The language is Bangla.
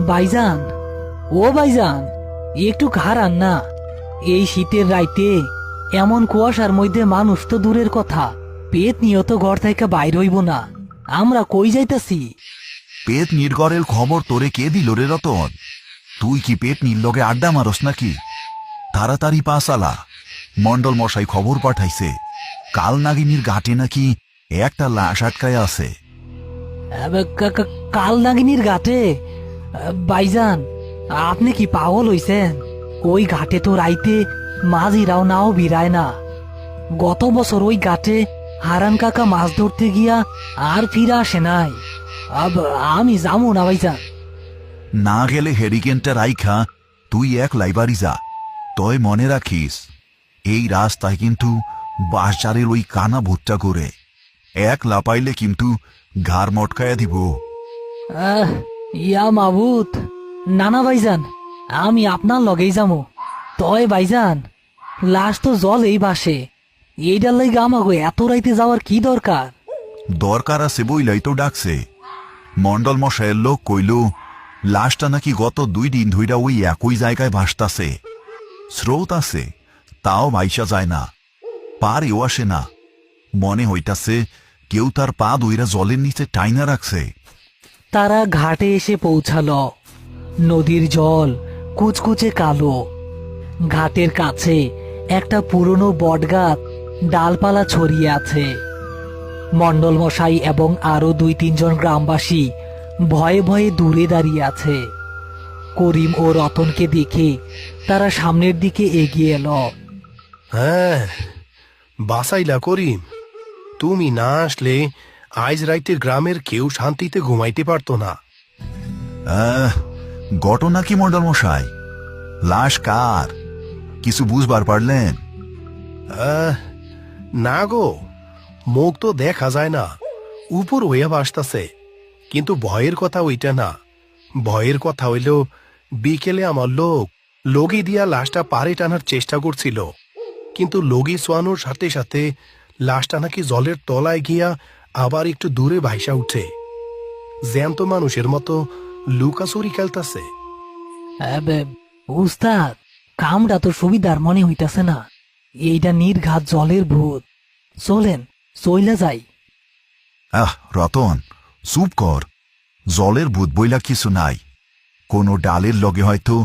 ভাইজান, ও ভাইজান, একটু খারান না। এই শীতের রাইতে এমন কুয়াশার মধ্যে মানুষ তো দূরের কথা, পেট নিয়ে তো ঘর থেকে বাইর হইব না। আমরা কই যাইতাছি? পেট নির্গরের খবর তোরে কে দিল রে রতন? তুই কি পেট নির লগে আড্ডা মারস নাকি? তাড়াতাড়ি পাসালা, মন্ডল মশাই খবর পাঠাইছে কাল নাগিনীর ঘাটে নাকি একটা লাশ আটকায় আছে। কাল নাগিনীর ঘাটে? ভাইজান, আপনি কি পাগল হইছেন? ওই ঘাটে তো রাইতে মাঝিরাও নাও বিরায় না। গত বছর ওই ঘাটে হারান কাকা মাছ ধরতে গিয়া আর ফিরে আসে নাই। আমি যাবো না ভাইজান। না গেলে হেরিকেনটা রাইখা তুই এক লাইবারি যা। তয় মনে রাখিস, এই রাস্তায় কিন্তু বাঁশঝাড়ের ওই কানা ভুট্টা করে এক লাপাইলে কিন্তু ঘাড় মটকায়া দিব। ইয়া মাবুত, নানা ভাইজান, আমি আপনার লগেই যাবো। তয় ভাইজান, লাশ তো জল এই বাসে, এইটার লাগে আমাকে এত রাইতে যাওয়ার কি দরকার? দরকার আছে বইলাই তো ডাকছে। মন্ডল মশাইয়ের লোক কইল লাশটা নাকি গত 2 দিন ধইরা ওই একই জায়গায় ভাসতাছে। স্রোত আছে, তাও ভাইসা যায় না, পারেও আসে না। মনে হইতাছে কেউ তার পা দইরা জলের নিচে টাইনা রাখছে। তারা ঘাটে এসে পৌঁছালো। নদীর জল কুচকুচে কালো। ঘাটের কাছে একটা পুরনো বটগাছ ডালপালা ছড়িয়ে আছে। মন্ডল মশাই এবং আরো 2-3 জন গ্রামবাসী ভয়ে ভয়ে দূরে দাঁড়িয়ে আছে। করিম ও রতনকে দেখে তারা সামনের দিকে এগিয়ে এলো। হ্যাঁ, বাসাইলা করিম, তুমি না আসলে আজ রাইতে গ্রামের কেউ শান্তিতে ঘুমাইতে পারতো না। ঘটনা কি মন্ডল মশাই? লাশ কার? কিছু বুঝবার পারলেন? না গো, মুখ তো দেখা যায় না, উপর হইয়া ভাসতাছে। কিন্তু ভয়ের কথা ওইটা না। ভয়ের কথা হইল বিকেলে আমার লগি দিয়া লাশটা পারে টানার চেষ্টা করছিল, কিন্তু লগি সোয়ানোর সাথে সাথে লাশটা নাকি জলের তলায় গিয়া আবার একটু দূরে ভাইসা উঠে, জ্যান্ত মানুষের মতো লুকাচুরি খেলতাছে। উস্তাদ, কামটা তো সুবিধার মনে হইতাছে না। এইটা নির্ঘাত জলের ভূত। চলেন, চইলা যাই। রতন, চুপ কর। জলের ভূত বইলা কিছু নাই। কোনো ডালের লগে হয়তো